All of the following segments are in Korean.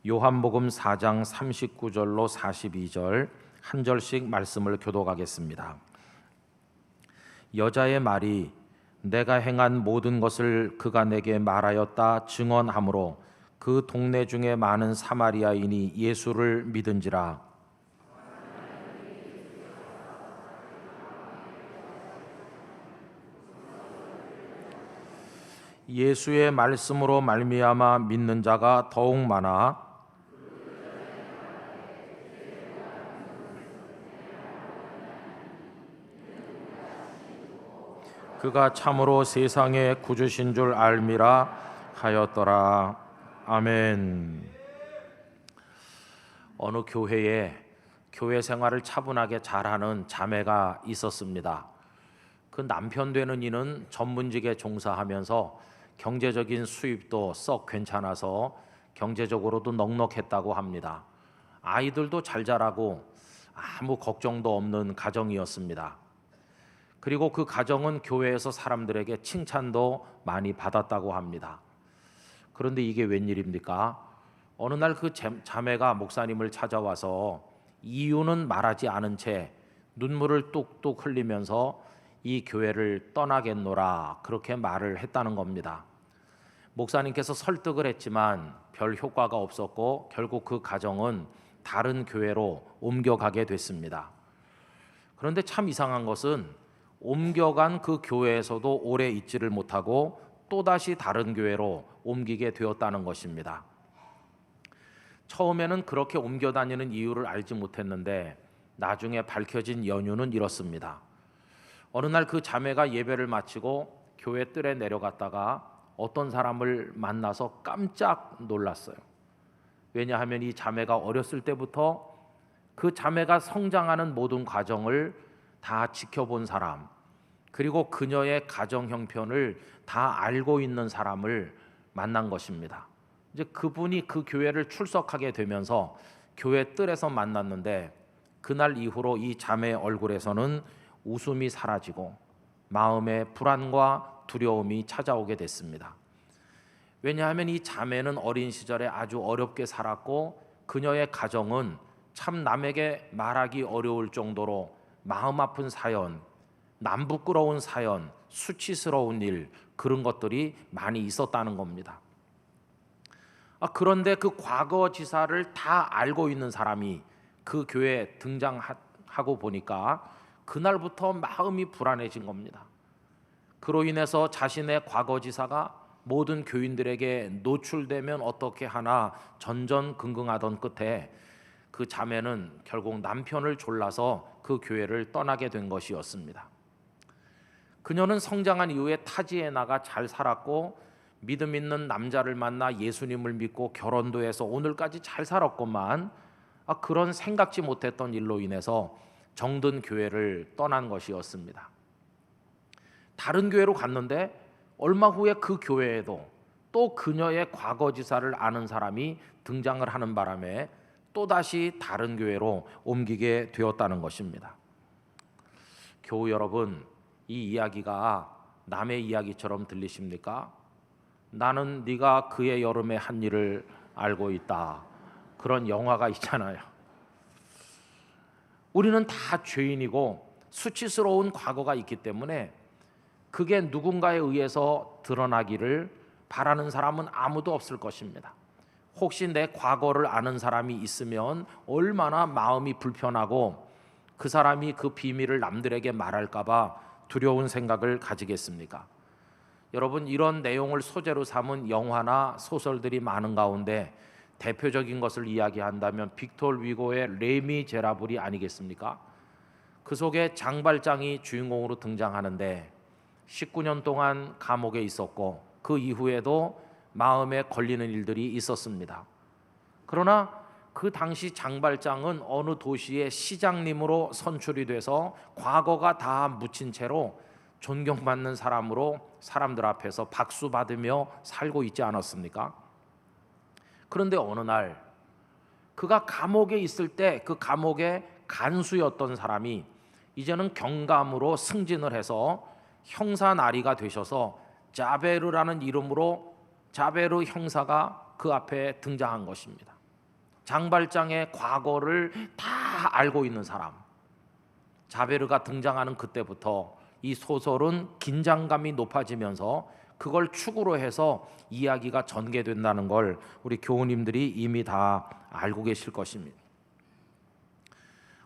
요한복음 4장 39절로 42절 한 절씩 말씀을 교독하겠습니다. 여자의 말이 내가 행한 모든 것을 그가 내게 말하였다 증언하므로 그 동네 중에 많은 사마리아인이 예수를 믿은지라. 예수의 말씀으로 말미암아 믿는 자가 더욱 많아 그가 참으로 세상의 구주신 줄 알미라 하였더라. 아멘. 어느 교회에 교회 생활을 차분하게 잘하는 자매가 있었습니다. 그 남편 되는 이는 전문직에 종사하면서 경제적인 수입도 썩 괜찮아서 경제적으로도 넉넉했다고 합니다. 아이들도 잘 자라고 아무 걱정도 없는 가정이었습니다. 그리고 그 가정은 교회에서 사람들에게 칭찬도 많이 받았다고 합니다. 그런데 이게 웬일입니까? 어느 날 그 자매가 목사님을 찾아와서 이유는 말하지 않은 채 눈물을 뚝뚝 흘리면서 이 교회를 떠나겠노라 그렇게 말을 했다는 겁니다. 목사님께서 설득을 했지만 별 효과가 없었고 결국 그 가정은 다른 교회로 옮겨가게 됐습니다. 그런데 참 이상한 것은 옮겨간 그 교회에서도 오래 있지를 못하고 또다시 다른 교회로 옮기게 되었다는 것입니다. 처음에는 그렇게 옮겨 다니는 이유를 알지 못했는데 나중에 밝혀진 연유는 이렇습니다. 어느 날 그 자매가 예배를 마치고 교회 뜰에 내려갔다가 어떤 사람을 만나서 깜짝 놀랐어요. 왜냐하면 이 자매가 어렸을 때부터 그 자매가 성장하는 모든 과정을 다 지켜본 사람, 그리고 그녀의 가정 형편을 다 알고 있는 사람을 만난 것입니다. 이제 그분이 그 교회를 출석하게 되면서 교회 뜰에서 만났는데 그날 이후로 이 자매의 얼굴에서는 웃음이 사라지고 마음에 불안과 두려움이 찾아오게 됐습니다. 왜냐하면 이 자매는 어린 시절에 아주 어렵게 살았고 그녀의 가정은 참 남에게 말하기 어려울 정도로 마음 아픈 사연, 남 부끄러운 사연, 수치스러운 일 그런 것들이 많이 있었다는 겁니다. 그런데 그 과거 지사를 다 알고 있는 사람이 그 교회에 등장하고 보니까 그날부터 마음이 불안해진 겁니다. 그로 인해서 자신의 과거 지사가 모든 교인들에게 노출되면 어떻게 하나 전전긍긍하던 끝에 그 자매는 결국 남편을 졸라서 그 교회를 떠나게 된 것이었습니다. 그녀는 성장한 이후에 타지에 나가 잘 살았고 믿음 있는 남자를 만나 예수님을 믿고 결혼도 해서 오늘까지 잘 살았건만 그런 생각지 못했던 일로 인해서 정든 교회를 떠난 것이었습니다. 다른 교회로 갔는데 얼마 후에 그 교회에도 또 그녀의 과거 지사를 아는 사람이 등장을 하는 바람에 또다시 다른 교회로 옮기게 되었다는 것입니다. 교우 여러분, 이 이야기가 남의 이야기처럼 들리십니까? 나는 네가 그의 여름의 한 일을 알고 있다. 그런 영화가 있잖아요. 우리는 다 죄인이고 수치스러운 과거가 있기 때문에 그게 누군가에 의해서 드러나기를 바라는 사람은 아무도 없을 것입니다. 혹시 내 과거를 아는 사람이 있으면 얼마나 마음이 불편하고 그 사람이 그 비밀을 남들에게 말할까 봐 두려운 생각을 가지겠습니까? 여러분, 이런 내용을 소재로 삼은 영화나 소설들이 많은 가운데 대표적인 것을 이야기한다면 빅토르 위고의 레미제라블이 아니겠습니까? 그 속에 장발장이 주인공으로 등장하는데 19년 동안 감옥에 있었고 그 이후에도 마음에 걸리는 일들이 있었습니다. 그러나 그 당시 장발장은 어느 도시의 시장님으로 선출이 돼서 과거가 다 묻힌 채로 존경받는 사람으로 사람들 앞에서 박수 받으며 살고 있지 않았습니까? 그런데 어느 날 그가 감옥에 있을 때 그 감옥의 간수였던 사람이 이제는 경감으로 승진을 해서 형사 나리가 되셔서 자베르라는 이름으로 자베르 형사가 그 앞에 등장한 것입니다. 장발장의 과거를 다 알고 있는 사람. 자베르가 등장하는 그때부터 이 소설은 긴장감이 높아지면서 그걸 축으로 해서 이야기가 전개된다는 걸 우리 교우님들이 이미 다 알고 계실 것입니다.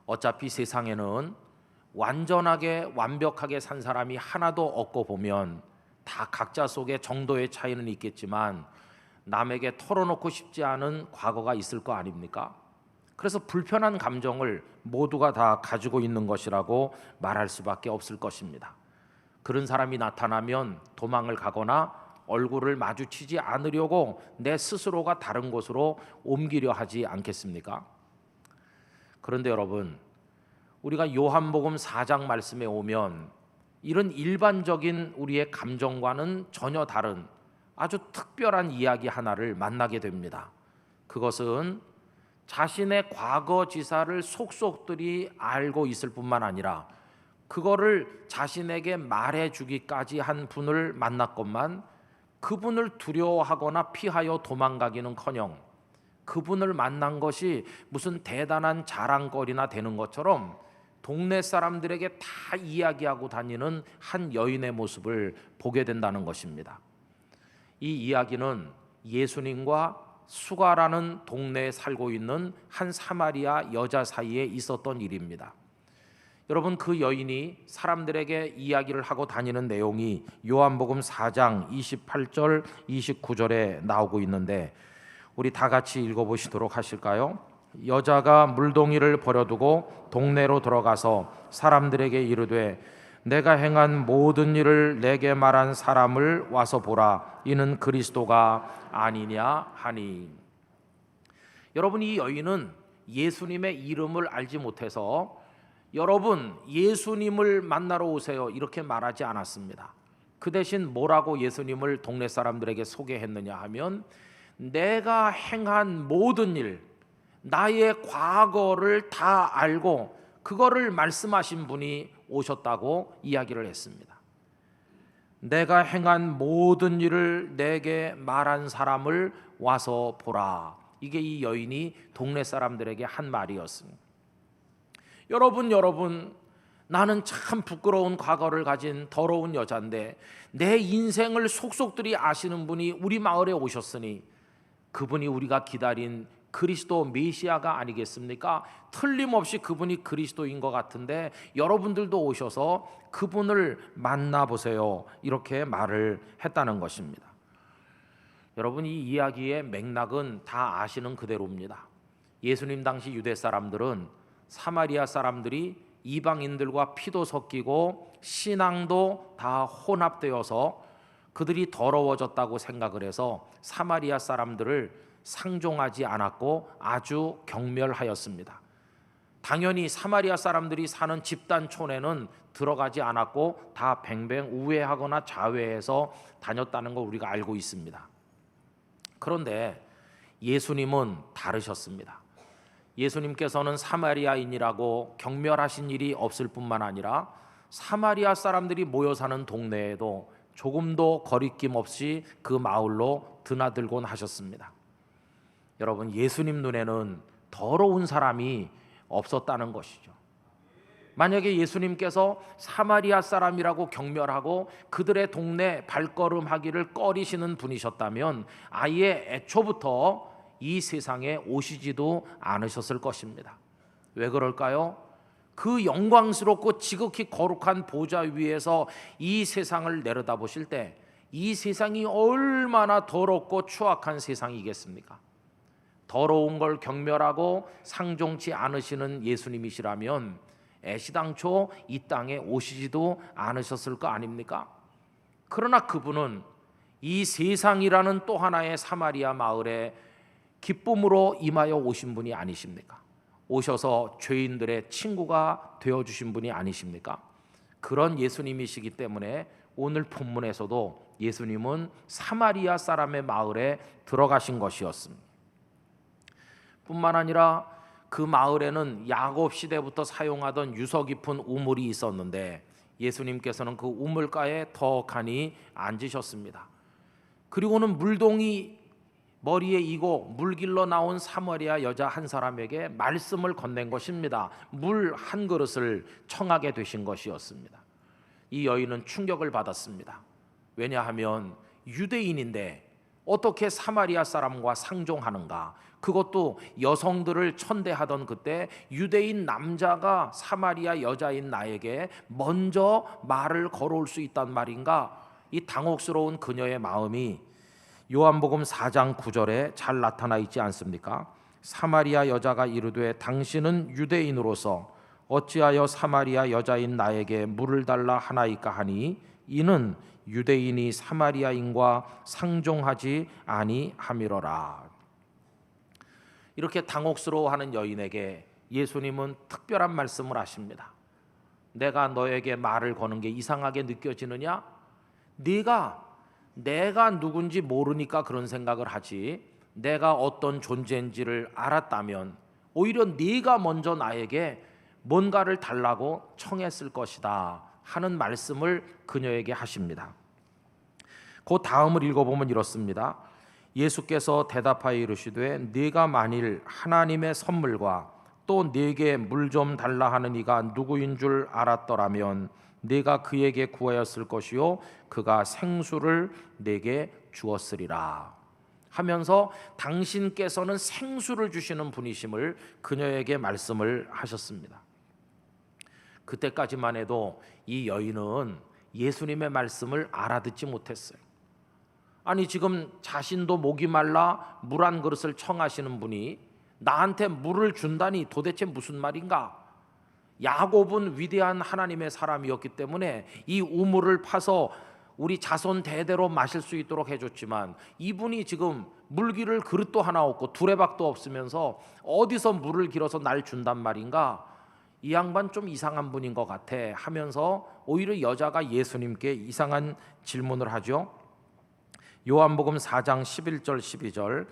어차피 세상에는 완전하게 완벽하게 산 사람이 하나도 없고 보면 다 각자 속에 정도의 차이는 있겠지만 남에게 털어놓고 싶지 않은 과거가 있을 거 아닙니까? 그래서 불편한 감정을 모두가 다 가지고 있는 것이라고 말할 수밖에 없을 것입니다. 그런 사람이 나타나면 도망을 가거나 얼굴을 마주치지 않으려고 내 스스로가 다른 곳으로 옮기려 하지 않겠습니까? 그런데 여러분, 우리가 요한복음 4장 말씀에 오면 이런 일반적인 우리의 감정과는 전혀 다른 아주 특별한 이야기 하나를 만나게 됩니다. 그것은 자신의 과거 지사를 속속들이 알고 있을 뿐만 아니라 그거를 자신에게 말해주기까지 한 분을 만났건만 그분을 두려워하거나 피하여 도망가기는커녕 그분을 만난 것이 무슨 대단한 자랑거리나 되는 것처럼 동네 사람들에게 다 이야기하고 다니는 한 여인의 모습을 보게 된다는 것입니다. 이 이야기는 예수님과 수가라는 동네에 살고 있는 한 사마리아 여자 사이에 있었던 일입니다. 여러분, 그 여인이 사람들에게 이야기를 하고 다니는 내용이 요한복음 4장 28절 29절에 나오고 있는데 우리 다 같이 읽어보시도록 하실까요? 여자가 물동이를 버려두고 동네로 들어가서 사람들에게 이르되 내가 행한 모든 일을 내게 말한 사람을 와서 보라. 이는 그리스도가 아니냐 하니. 여러분, 이 여인은 예수님의 이름을 알지 못해서 여러분 예수님을 만나러 오세요 이렇게 말하지 않았습니다. 그 대신 뭐라고 예수님을 동네 사람들에게 소개했느냐 하면 내가 행한 모든 일, 나의 과거를 다 알고 그거를 말씀하신 분이 오셨다고 이야기를 했습니다. 내가 행한 모든 일을 내게 말한 사람을 와서 보라. 이게 이 여인이 동네 사람들에게 한 말이었습니다. 여러분, 나는 참 부끄러운 과거를 가진 더러운 여자인데 내 인생을 속속들이 아시는 분이 우리 마을에 오셨으니 그분이 우리가 기다린 그리스도 메시아가 아니겠습니까? 틀림없이 그분이 그리스도인 것 같은데 여러분들도 오셔서 그분을 만나보세요 이렇게 말을 했다는 것입니다. 여러분, 이 이야기의 맥락은 다 아시는 그대로입니다. 예수님 당시 유대 사람들은 사마리아 사람들이 이방인들과 피도 섞이고 신앙도 다 혼합되어서 그들이 더러워졌다고 생각을 해서 사마리아 사람들을 상종하지 않았고 아주 경멸하였습니다. 당연히 사마리아 사람들이 사는 집단촌에는 들어가지 않았고 다 뱅뱅 우회하거나 자회해서 다녔다는 거 우리가 알고 있습니다. 그런데 예수님은 다르셨습니다. 예수님께서는 사마리아인이라고 경멸하신 일이 없을 뿐만 아니라 사마리아 사람들이 모여 사는 동네에도 조금도 거리낌 없이 그 마을로 드나들곤 하셨습니다. 여러분, 예수님 눈에는 더러운 사람이 없었다는 것이죠. 만약에 예수님께서 사마리아 사람이라고 경멸하고 그들의 동네 발걸음하기를 꺼리시는 분이셨다면 아예 애초부터 이 세상에 오시지도 않으셨을 것입니다. 왜 그럴까요? 그 영광스럽고 지극히 거룩한 보좌 위에서 이 세상을 내려다보실 때 이 세상이 얼마나 더럽고 추악한 세상이겠습니까? 더러운 걸 경멸하고 상종치 않으시는 예수님이시라면 애시당초 이 땅에 오시지도 않으셨을 거 아닙니까? 그러나 그분은 이 세상이라는 또 하나의 사마리아 마을에 기쁨으로 임하여 오신 분이 아니십니까? 오셔서 죄인들의 친구가 되어주신 분이 아니십니까? 그런 예수님이시기 때문에 오늘 본문에서도 예수님은 사마리아 사람의 마을에 들어가신 것이었습니다. 뿐만 아니라 그 마을에는 야곱 시대부터 사용하던 유서 깊은 우물이 있었는데 예수님께서는 그 우물가에 더 가니 앉으셨습니다. 그리고는 물동이 머리에 이고 물길로 나온 사마리아 여자 한 사람에게 말씀을 건넨 것입니다. 물 한 그릇을 청하게 되신 것이었습니다. 이 여인은 충격을 받았습니다. 왜냐하면 유대인인데 어떻게 사마리아 사람과 상종하는가? 그것도 여성들을 천대하던 그때 유대인 남자가 사마리아 여자인 나에게 먼저 말을 걸어올 수 있단 말인가? 이 당혹스러운 그녀의 마음이 요한복음 4장 9절에 잘 나타나 있지 않습니까? 사마리아 여자가 이르되 당신은 유대인으로서 어찌하여 사마리아 여자인 나에게 물을 달라 하나이까 하니 이는 유대인이 사마리아인과 상종하지 아니함이로라. 이렇게 당혹스러워하는 여인에게 예수님은 특별한 말씀을 하십니다. 내가 너에게 말을 거는 게 이상하게 느껴지느냐? 내가 누군지 모르니까 그런 생각을 하지, 내가 어떤 존재인지를 알았다면 오히려 네가 먼저 나에게 뭔가를 달라고 청했을 것이다 하는 말씀을 그녀에게 하십니다. 그 다음을 읽어보면 이렇습니다. 예수께서 대답하여 이르시되 네가 만일 하나님의 선물과 또 네게 물 좀 달라 하는 이가 누구인 줄 알았더라면 네가 그에게 구하였을 것이요 그가 생수를 네게 주었으리라 하면서 당신께서는 생수를 주시는 분이심을 그녀에게 말씀을 하셨습니다. 그때까지만 해도 이 여인은 예수님의 말씀을 알아듣지 못했어요. 아니 지금 자신도 목이 말라 물 한 그릇을 청하시는 분이 나한테 물을 준다니 도대체 무슨 말인가? 야곱은 위대한 하나님의 사람이었기 때문에 이 우물을 파서 우리 자손 대대로 마실 수 있도록 해줬지만 이분이 지금 물기를 그릇도 하나 없고 두레박도 없으면서 어디서 물을 길어서 날 준단 말인가? 이 양반 좀 이상한 분인 것 같아 하면서 오히려 여자가 예수님께 이상한 질문을 하죠. 요한복음 4장 11절 12절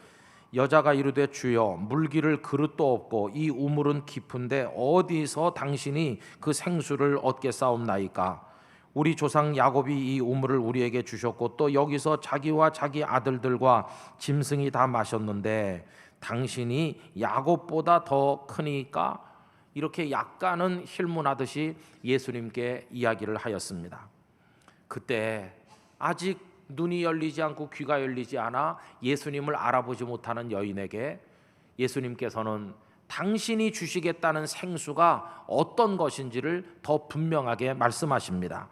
여자가 이르되 주여 물기를 그릇도 없고 이 우물은 깊은데 어디서 당신이 그 생수를 얻겠사옵나이까? 우리 조상 야곱이 이 우물을 우리에게 주셨고 또 여기서 자기와 자기 아들들과 짐승이 다 마셨는데 당신이 야곱보다 더 크니까? 이렇게 약간은 힐문하듯이 예수님께 이야기를 하였습니다. 그때 아직 눈이 열리지 않고 귀가 열리지 않아 예수님을 알아보지 못하는 여인에게 예수님께서는 당신이 주시겠다는 생수가 어떤 것인지를 더 분명하게 말씀하십니다.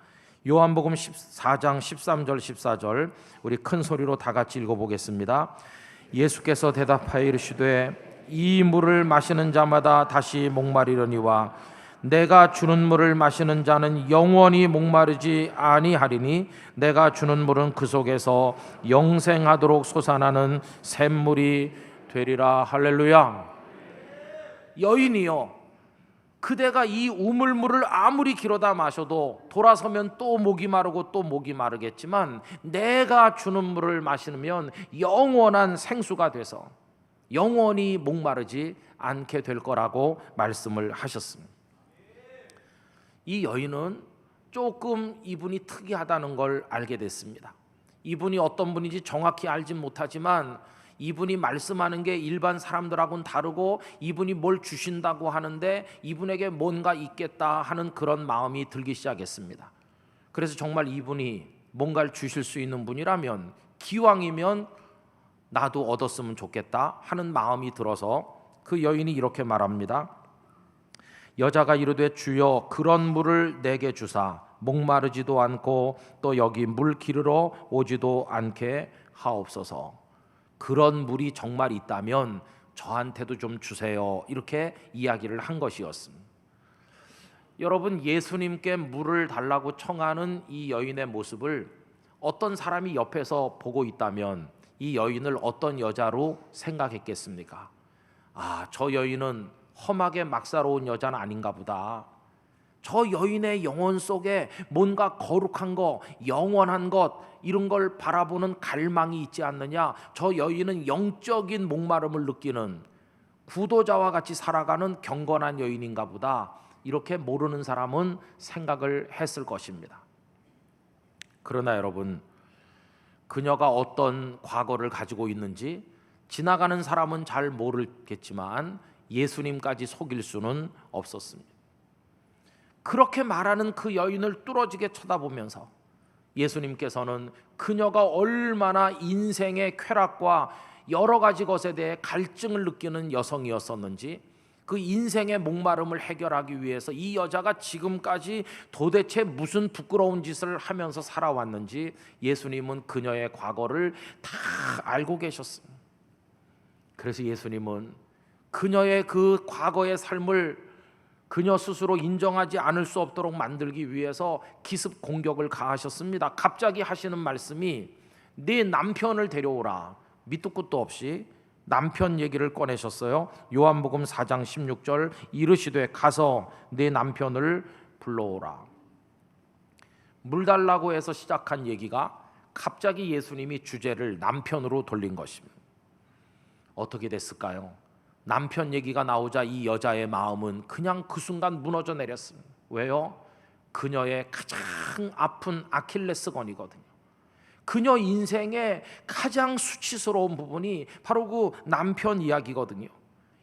요한복음 14장 13절 14절 우리 큰 소리로 다 같이 읽어보겠습니다. 예수께서 대답하여 이르시되 이 물을 마시는 자마다 다시 목마르려니와 내가 주는 물을 마시는 자는 영원히 목마르지 아니하리니 내가 주는 물은 그 속에서 영생하도록 솟아나는 샘물이 되리라. 할렐루야. 여인이여, 그대가 이 우물물을 아무리 길어다 마셔도 돌아서면 또 목이 마르고 또 목이 마르겠지만 내가 주는 물을 마시면 영원한 생수가 돼서 영원히 목마르지 않게 될 거라고 말씀을 하셨습니다. 이 여인은 조금 이분이 특이하다는 걸 알게 됐습니다. 이분이 어떤 분인지 정확히 알진 못하지만 이분이 말씀하는 게 일반 사람들하고는 다르고 이분이 뭘 주신다고 하는데 이분에게 뭔가 있겠다 하는 그런 마음이 들기 시작했습니다. 그래서 정말 이분이 뭔가를 주실 수 있는 분이라면 기왕이면 나도 얻었으면 좋겠다 하는 마음이 들어서 그 여인이 이렇게 말합니다. 여자가 이르되 주여 그런 물을 내게 주사 목마르지도 않고 또 여기 물 기르러 오지도 않게 하옵소서. 그런 물이 정말 있다면 저한테도 좀 주세요. 이렇게 이야기를 한 것이었습니다. 여러분, 예수님께 물을 달라고 청하는 이 여인의 모습을 어떤 사람이 옆에서 보고 있다면 이 여인을 어떤 여자로 생각했겠습니까? 아, 저 여인은 험하게 막사로운 여자는 아닌가 보다. 저 여인의 영혼 속에 뭔가 거룩한 것, 영원한 것 이런 걸 바라보는 갈망이 있지 않느냐. 저 여인은 영적인 목마름을 느끼는 구도자와 같이 살아가는 경건한 여인인가 보다. 이렇게 모르는 사람은 생각을 했을 것입니다. 그러나 여러분, 그녀가 어떤 과거를 가지고 있는지 지나가는 사람은 잘 모르겠지만 예수님까지 속일 수는 없었습니다. 그렇게 말하는 그 여인을 뚫어지게 쳐다보면서 예수님께서는 그녀가 얼마나 인생의 쾌락과 여러 가지 것에 대해 갈증을 느끼는 여성이었었는지, 그 인생의 목마름을 해결하기 위해서 이 여자가 지금까지 도대체 무슨 부끄러운 짓을 하면서 살아왔는지 예수님은 그녀의 과거를 다 알고 계셨습니다. 그래서 예수님은 그녀의 그 과거의 삶을 그녀 스스로 인정하지 않을 수 없도록 만들기 위해서 기습 공격을 가하셨습니다. 갑자기 하시는 말씀이 네 남편을 데려오라. 밑도 끝도 없이 남편 얘기를 꺼내셨어요. 요한복음 4장 16절 이르시되 가서 네 남편을 불러오라. 물 달라고 해서 시작한 얘기가 갑자기 예수님이 주제를 남편으로 돌린 것입니다. 어떻게 됐을까요? 남편 얘기가 나오자 이 여자의 마음은 그냥 그 순간 무너져 내렸습니다. 왜요? 그녀의 가장 아픈 아킬레스건이거든요. 그녀 인생의 가장 수치스러운 부분이 바로 그 남편 이야기거든요.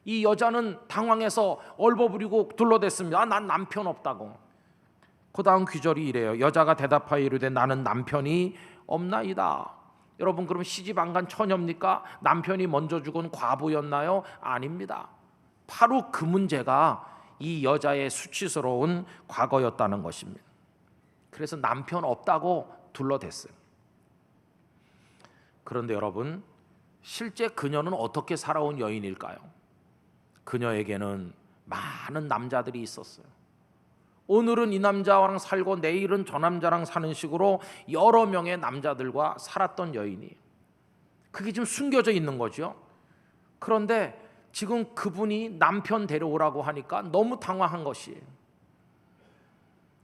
이 여자는 당황해서 얼버무리고 둘러댔습니다. 난 남편 없다고. 그 다음 귀절이 이래요. 여자가 대답하여 이르되 나는 남편이 없나이다. 여러분, 그럼 시집 안 간 처녀입니까? 남편이 먼저 죽은 과부였나요? 아닙니다. 바로 그 문제가 이 여자의 수치스러운 과거였다는 것입니다. 그래서 남편 없다고 둘러댔어요. 그런데 여러분, 실제 그녀는 어떻게 살아온 여인일까요? 그녀에게는 많은 남자들이 있었어요. 오늘은 이 남자랑 살고 내일은 저 남자랑 사는 식으로 여러 명의 남자들과 살았던 여인이, 그게 지금 숨겨져 있는 거죠. 그런데 지금 그분이 남편 데려오라고 하니까 너무 당황한 것이에요.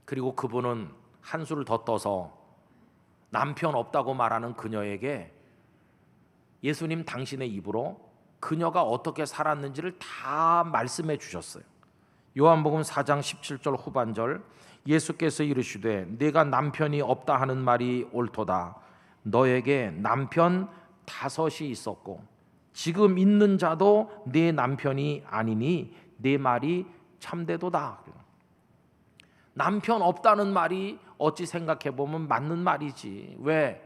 그리고 그분은 한술을 더 떠서 남편 없다고 말하는 그녀에게 예수님 당신의 입으로 그녀가 어떻게 살았는지를 다 말씀해 주셨어요. 요한복음 4장 17절 후반절 예수께서 이르시되 네가 남편이 없다 하는 말이 옳도다. 너에게 남편 5이 있었고 지금 있는 자도 네 남편이 아니니 네 말이 참되도다. 남편 없다는 말이 어찌 생각해 보면 맞는 말이지. 왜?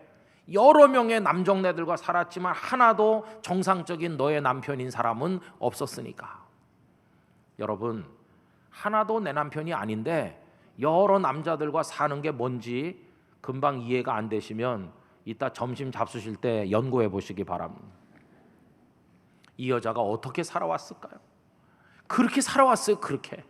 여러 명의 남정네들과 살았지만 하나도 정상적인 너의 남편인 사람은 없었으니까. 여러분, 하나도 내 남편이 아닌데 여러 남자들과 사는 게 뭔지 금방 이해가 안 되시면 이따 점심 잡수실 때 연구해 보시기 바랍니다. 이 여자가 어떻게 살아왔을까요? 그렇게 살아왔어요. 그렇게.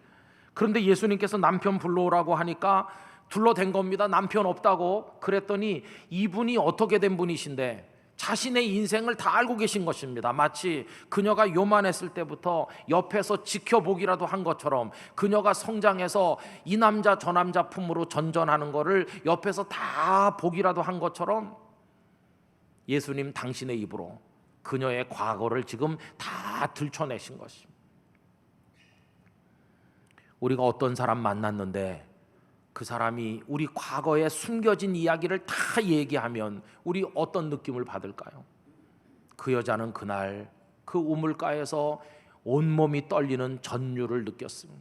그런데 예수님께서 남편 불러오라고 하니까 둘러댄 겁니다. 남편 없다고. 그랬더니 이분이 어떻게 된 분이신데 자신의 인생을 다 알고 계신 것입니다. 마치 그녀가 요만했을 때부터 옆에서 지켜보기라도 한 것처럼, 그녀가 성장해서 이 남자 저 남자 품으로 전전하는 거를 옆에서 다 보기라도 한 것처럼 예수님 당신의 입으로 그녀의 과거를 지금 다 들춰내신 것입니다. 우리가 어떤 사람 만났는데 그 사람이 우리 과거에 숨겨진 이야기를 다 얘기하면 우리 어떤 느낌을 받을까요? 그 여자는 그날 그 우물가에서 온몸이 떨리는 전율을 느꼈습니다.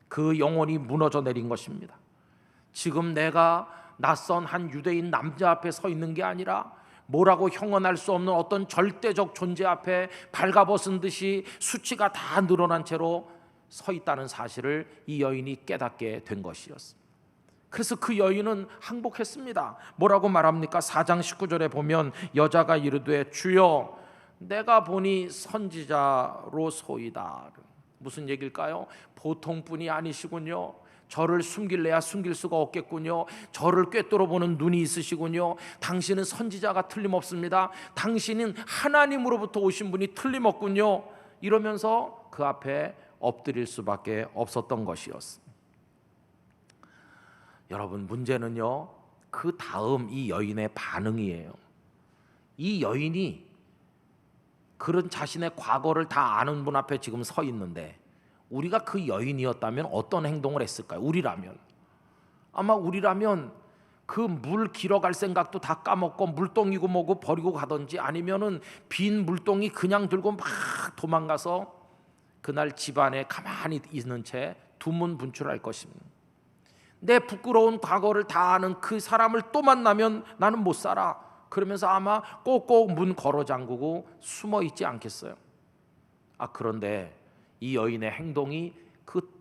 그 영혼이 무너져 내린 것입니다. 지금 내가 낯선 한 유대인 남자 앞에 서 있는 게 아니라 뭐라고 형언할 수 없는 어떤 절대적 존재 앞에 발가벗은 듯이 수치가 다 늘어난 채로 서 있다는 사실을 이 여인이 깨닫게 된 것이었습니다. 그래서 그 여인은 항복했습니다. 뭐라고 말합니까? 4장 19절에 보면 여자가 이르되 주여 내가 보니 선지자로소이다. 무슨 얘기일까요? 보통 분이 아니시군요. 저를 숨길래야 숨길 수가 없겠군요. 저를 꿰뚫어 보는 눈이 있으시군요. 당신은 선지자가 틀림없습니다. 당신은 하나님으로부터 오신 분이 틀림없군요. 이러면서 그 앞에 엎드릴 수밖에 없었던 것이었습니다. 여러분, 문제는요, 그 다음 이 여인의 반응이에요. 이 여인이 그런 자신의 과거를 다 아는 분 앞에 지금 서 있는데 우리가 그 여인이었다면 어떤 행동을 했을까요? 우리라면 아마 우리라면 그 물 길어갈 생각도 다 까먹고 물동이고 뭐고 버리고 가든지, 아니면은 빈 물동이 그냥 들고 막 도망가서 그날 집안에 가만히 있는 채 두문분출할 것입니다. 내 부끄러운 과거를 다 아는 그 사람을 또 만나면 나는 못 살아, 그러면서 아마 꼭꼭 문 걸어 잠그고 숨어 있지 않겠어요? 그런데 이 여인의 행동이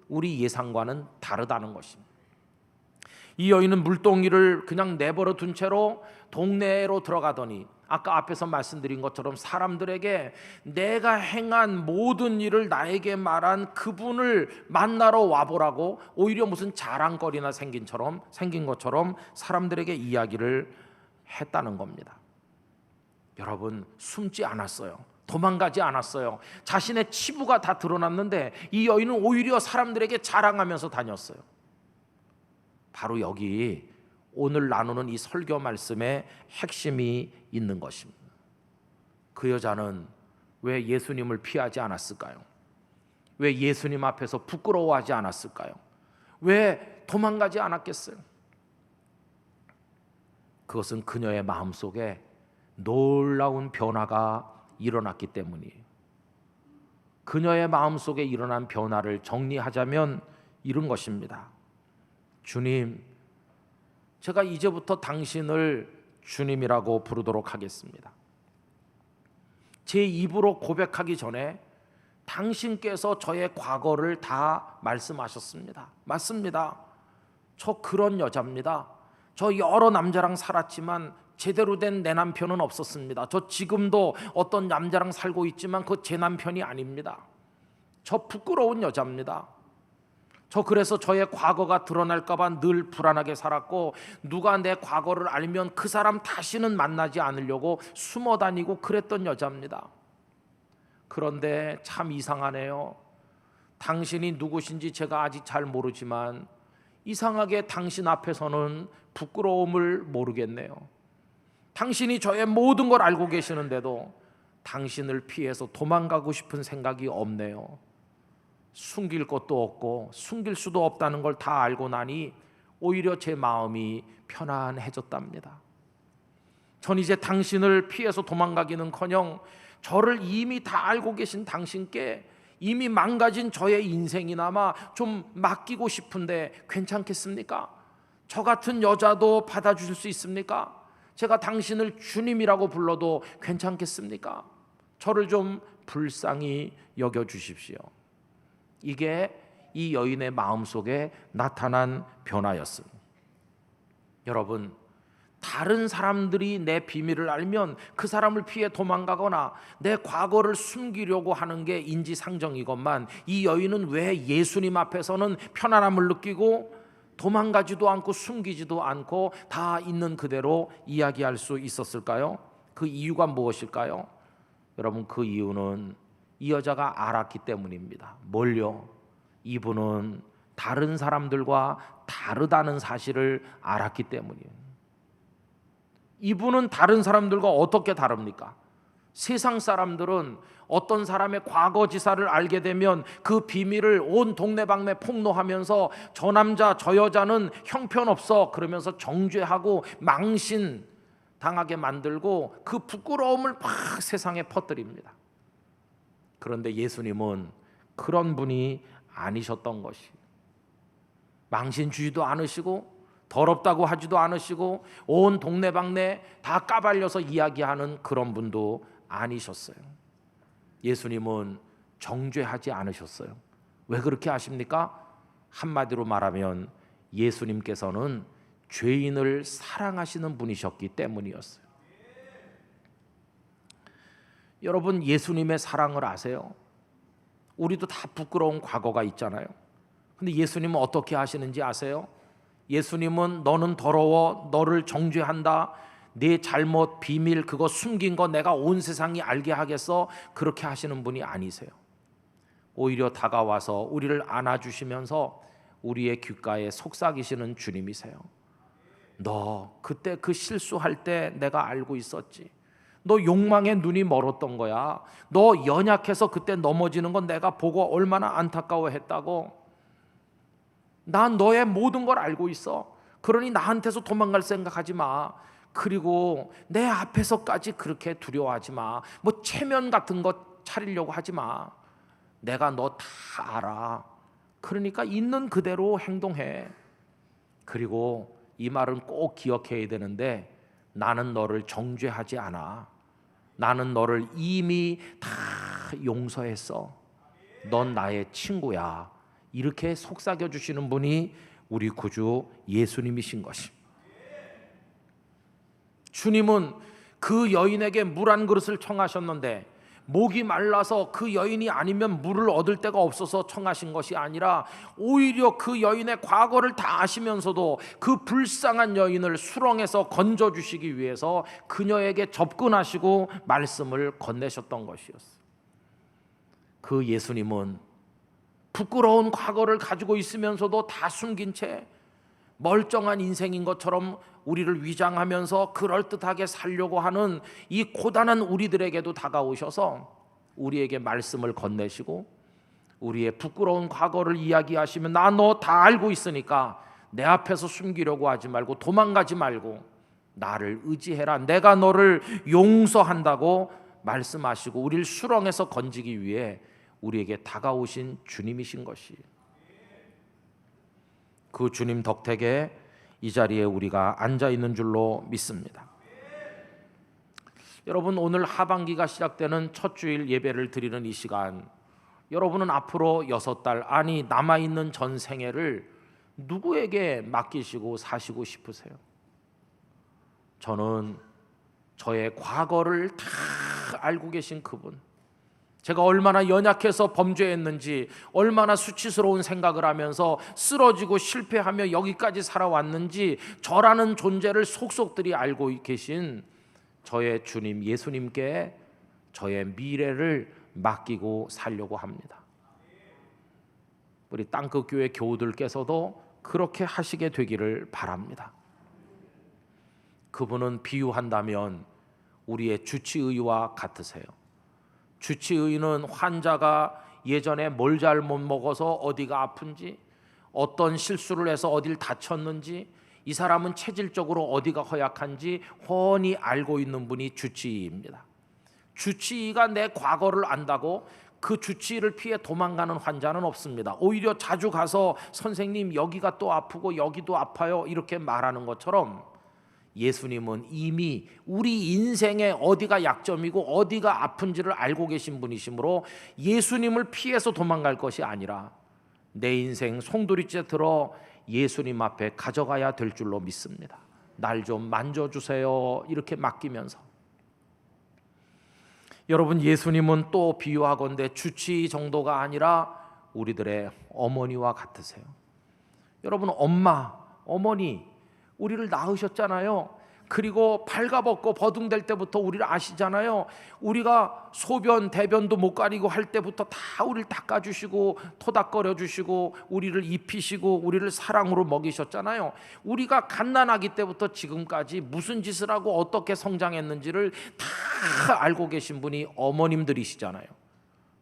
우리 예상과는 다르다는 것입니다. 이 여인은 물동이를 그냥 내버려 둔 채로 동네로 들어가더니, 아까 앞에서 말씀드린 것처럼 사람들에게 내가 행한 모든 일을 나에게 말한 그분을 만나러 와보라고 오히려 무슨 자랑거리나 생긴 것처럼 사람들에게 이야기를 했다는 겁니다. 여러분, 숨지 않았어요. 도망가지 않았어요. 자신의 치부가 다 드러났는데 이 여인은 오히려 사람들에게 자랑하면서 다녔어요. 바로 여기 오늘 나누는 이 설교 말씀의 핵심이 있는 것입니다. 그 여자는 왜 예수님을 피하지 않았을까요? 왜 예수님 앞에서 부끄러워하지 않았을까요? 왜 도망가지 않았겠어요? 그것은 그녀의 마음속에 놀라운 변화가 일어났기 때문이에요. 그녀의 마음속에 일어난 변화를 정리하자면 이런 것입니다. 주님, 제가 이제부터 당신을 주님이라고 부르도록 하겠습니다. 제 입으로 고백하기 전에 당신께서 저의 과거를 다 말씀하셨습니다. 맞습니다. 저 그런 여자입니다. 저 여러 남자랑 살았지만 제대로 된 내 남편은 없었습니다. 저 지금도 어떤 남자랑 살고 있지만 그거 제 남편이 아닙니다. 저 부끄러운 여자입니다. 저 그래서 저의 과거가 드러날까 봐 늘 불안하게 살았고, 누가 내 과거를 알면 그 사람 다시는 만나지 않으려고 숨어 다니고 그랬던 여자입니다. 그런데 참 이상하네요. 당신이 누구신지 제가 아직 잘 모르지만 이상하게 당신 앞에서는 부끄러움을 모르겠네요. 당신이 저의 모든 걸 알고 계시는데도 당신을 피해서 도망가고 싶은 생각이 없네요. 숨길 것도 없고 숨길 수도 없다는 걸 다 알고 나니 오히려 제 마음이 편안해졌답니다. 전 이제 당신을 피해서 도망가기는커녕 저를 이미 다 알고 계신 당신께 이미 망가진 저의 인생이나마 좀 맡기고 싶은데 괜찮겠습니까? 저 같은 여자도 받아주실 수 있습니까? 제가 당신을 주님이라고 불러도 괜찮겠습니까? 저를 좀 불쌍히 여겨주십시오. 이게 이 여인의 마음속에 나타난 변화였습니다. 여러분, 다른 사람들이 내 비밀을 알면 그 사람을 피해 도망가거나 내 과거를 숨기려고 하는 게 인지상정이건만, 이 여인은 왜 예수님 앞에서는 편안함을 느끼고 도망가지도 않고 숨기지도 않고 다 있는 그대로 이야기할 수 있었을까요? 그 이유가 무엇일까요? 여러분, 그 이유는 이 여자가 알았기 때문입니다. 뭘요? 이분은 다른 사람들과 다르다는 사실을 알았기 때문이에요. 이분은 다른 사람들과 어떻게 다릅니까? 세상 사람들은 어떤 사람의 과거지사를 알게 되면 그 비밀을 온 동네방네 폭로하면서 저 남자 저 여자는 형편없어 그러면서 정죄하고 망신 당하게 만들고 그 부끄러움을 막 세상에 퍼뜨립니다. 그런데 예수님은 그런 분이 아니셨던 것이, 망신 주지도 않으시고 더럽다고 하지도 않으시고 온 동네방네 다 까발려서 이야기하는 그런 분도 아니셨어요. 예수님은 정죄하지 않으셨어요. 왜 그렇게 하십니까? 한마디로 말하면 예수님께서는 죄인을 사랑하시는 분이셨기 때문이었어요. 여러분, 예수님의 사랑을 아세요? 우리도 다 부끄러운 과거가 있잖아요. 근데 예수님은 어떻게 하시는지 아세요? 예수님은 너는 더러워, 너를 정죄한다, 네 잘못 비밀 그거 숨긴 거 내가 온 세상이 알게 하겠어, 그렇게 하시는 분이 아니세요. 오히려 다가와서 우리를 안아주시면서 우리의 귓가에 속삭이시는 주님이세요. 너 그때 그 실수할 때 내가 알고 있었지. 너 욕망에 눈이 멀었던 거야. 너 연약해서 그때 넘어지는 건 내가 보고 얼마나 안타까워했다고. 난 너의 모든 걸 알고 있어. 그러니 나한테서 도망갈 생각하지 마. 그리고 내 앞에서까지 그렇게 두려워하지 마. 뭐 체면 같은 거 차리려고 하지 마. 내가 너 다 알아. 그러니까 있는 그대로 행동해. 그리고 이 말은 꼭 기억해야 되는데, 나는 너를 정죄하지 않아. 나는 너를 이미 다 용서했어. 넌 나의 친구야. 이렇게 속삭여 주시는 분이 우리 구주 예수님이신 것입니다. 주님은 그 여인에게 물 한 그릇을 청하셨는데, 목이 말라서 그 여인이 아니면 물을 얻을 데가 없어서 청하신 것이 아니라, 오히려 그 여인의 과거를 다 아시면서도 그 불쌍한 여인을 수렁에서 건져주시기 위해서 그녀에게 접근하시고 말씀을 건네셨던 것이었어요. 그 예수님은 부끄러운 과거를 가지고 있으면서도 다 숨긴 채 멀쩡한 인생인 것처럼 우리를 위장하면서 그럴듯하게 살려고 하는 이 고단한 우리들에게도 다가오셔서 우리에게 말씀을 건네시고, 우리의 부끄러운 과거를 이야기하시면 나 너 다 알고 있으니까 내 앞에서 숨기려고 하지 말고 도망가지 말고 나를 의지해라. 내가 너를 용서한다고 말씀하시고 우리를 수렁에서 건지기 위해 우리에게 다가오신 주님이신 것이에요. 그 주님 덕택에 이 자리에 우리가 앉아 있는 줄로 믿습니다. 여러분, 오늘 하반기가 시작되는 첫 주일 예배를 드리는 이 시간, 여러분은 앞으로 6달, 아니 남아있는 전 생애를 누구에게 맡기시고 사시고 싶으세요? 저는 저의 과거를 다 알고 계신 그분, 제가 얼마나 연약해서 범죄했는지, 얼마나 수치스러운 생각을 하면서 쓰러지고 실패하며 여기까지 살아왔는지 저라는 존재를 속속들이 알고 계신 저의 주님 예수님께 저의 미래를 맡기고 살려고 합니다. 우리 땅끝 교회 교우들께서도 그렇게 하시게 되기를 바랍니다. 그분은 비유한다면 우리의 주치의와 같으세요. 주치의는 환자가 예전에 뭘 잘못 먹어서 어디가 아픈지, 어떤 실수를 해서 어딜 다쳤는지, 이 사람은 체질적으로 어디가 허약한지 훤히 알고 있는 분이 주치의입니다. 주치의가 내 과거를 안다고 그 주치의를 피해 도망가는 환자는 없습니다. 오히려 자주 가서 선생님 여기가 또 아프고 여기도 아파요 이렇게 말하는 것처럼, 예수님은 이미 우리 인생의 어디가 약점이고 어디가 아픈지를 알고 계신 분이시므로 예수님을 피해서 도망갈 것이 아니라 내 인생 송두리째 들어 예수님 앞에 가져가야 될 줄로 믿습니다. 날 좀 만져주세요 이렇게 맡기면서. 여러분, 예수님은 또 비유하건대 주치의 정도가 아니라 우리들의 어머니와 같으세요. 여러분, 엄마, 어머니 우리를 낳으셨잖아요. 그리고 발가벗고 버둥댈 때부터 우리를 아시잖아요. 우리가 소변 대변도 못 가리고 할 때부터 다 우리를 닦아주시고 토닥거려 주시고 우리를 입히시고 우리를 사랑으로 먹이셨잖아요. 우리가 갓난아기 때부터 지금까지 무슨 짓을 하고 어떻게 성장했는지를 다 알고 계신 분이 어머님들이시잖아요.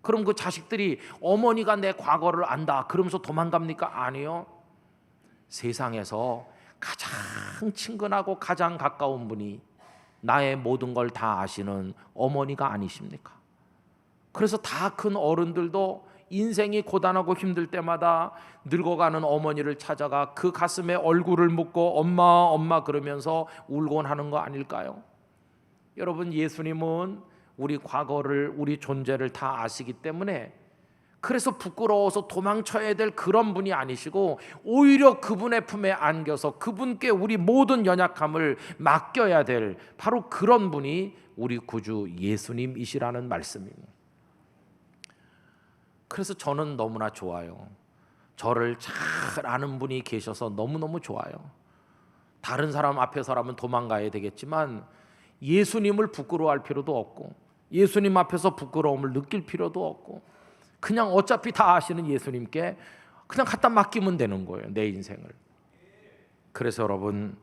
그럼 그 자식들이 어머니가 내 과거를 안다 그러면서 도망갑니까? 아니요. 세상에서 가장 친근하고 가장 가까운 분이 나의 모든 걸 다 아시는 어머니가 아니십니까? 그래서 다 큰 어른들도 인생이 고단하고 힘들 때마다 늙어가는 어머니를 찾아가 그 가슴에 얼굴을 묻고 엄마 엄마 그러면서 울곤 하는 거 아닐까요? 여러분, 예수님은 우리 과거를, 우리 존재를 다 아시기 때문에 그래서 부끄러워서 도망쳐야 될 그런 분이 아니시고, 오히려 그분의 품에 안겨서 그분께 우리 모든 연약함을 맡겨야 될 바로 그런 분이 우리 구주 예수님이시라는 말씀입니다. 그래서 저는 너무나 좋아요. 저를 잘 아는 분이 계셔서 너무너무 좋아요. 다른 사람 앞에서라면 도망가야 되겠지만 예수님을 부끄러워할 필요도 없고 예수님 앞에서 부끄러움을 느낄 필요도 없고 그냥 어차피 다 아시는 예수님께 그냥 갖다 맡기면 되는 거예요, 내 인생을. 그래서 여러분,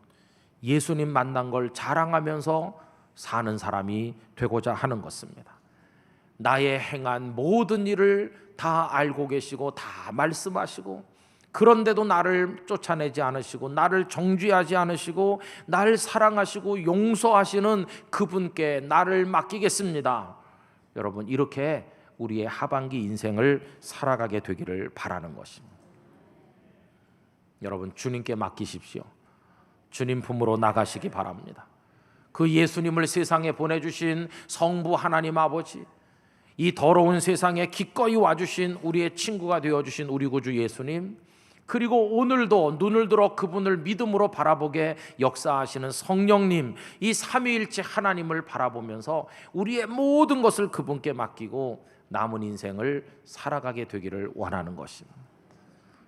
예수님 만난 걸 자랑하면서 사는 사람이 되고자 하는 것입니다. 나의 행한 모든 일을 다 알고 계시고 다 말씀하시고 그런데도 나를 쫓아내지 않으시고 나를 정죄하지 않으시고 나를 사랑하시고 용서하시는 그분께 나를 맡기겠습니다. 여러분, 이렇게 우리의 하반기 인생을 살아가게 되기를 바라는 것입니다. 여러분, 주님께 맡기십시오. 주님 품으로 나가시기 바랍니다. 그 예수님을 세상에 보내주신 성부 하나님 아버지, 이 더러운 세상에 기꺼이 와주신 우리의 친구가 되어주신 우리 구주 예수님, 그리고 오늘도 눈을 들어 그분을 믿음으로 바라보게 역사하시는 성령님, 이 삼위일체 하나님을 바라보면서 우리의 모든 것을 그분께 맡기고 남은 인생을 살아가게 되기를 원하는 것입니다.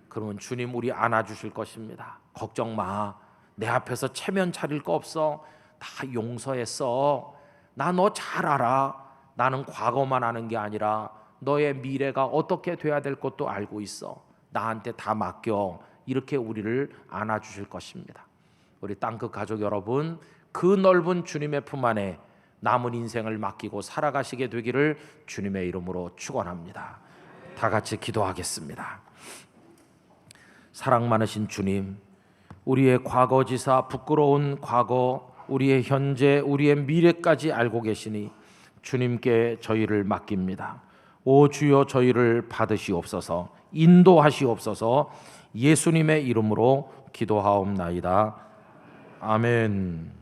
그러면 주님 우리 안아주실 것입니다. 걱정 마. 내 앞에서 체면 차릴 거 없어. 다 용서했어. 나 너 잘 알아. 나는 과거만 아는 게 아니라 너의 미래가 어떻게 돼야 될 것도 알고 있어. 나한테 다 맡겨. 이렇게 우리를 안아주실 것입니다. 우리 땅끝 가족 여러분, 그 넓은 주님의 품 안에 남은 인생을 맡기고 살아가시게 되기를 주님의 이름으로 축원합니다. 다 같이 기도하겠습니다. 사랑 많으신 주님, 우리의 과거지사, 부끄러운 과거, 우리의 현재, 우리의 미래까지 알고 계시니 주님께 저희를 맡깁니다. 오 주여, 저희를 받으시옵소서, 인도하시옵소서. 예수님의 이름으로 기도하옵나이다. 아멘.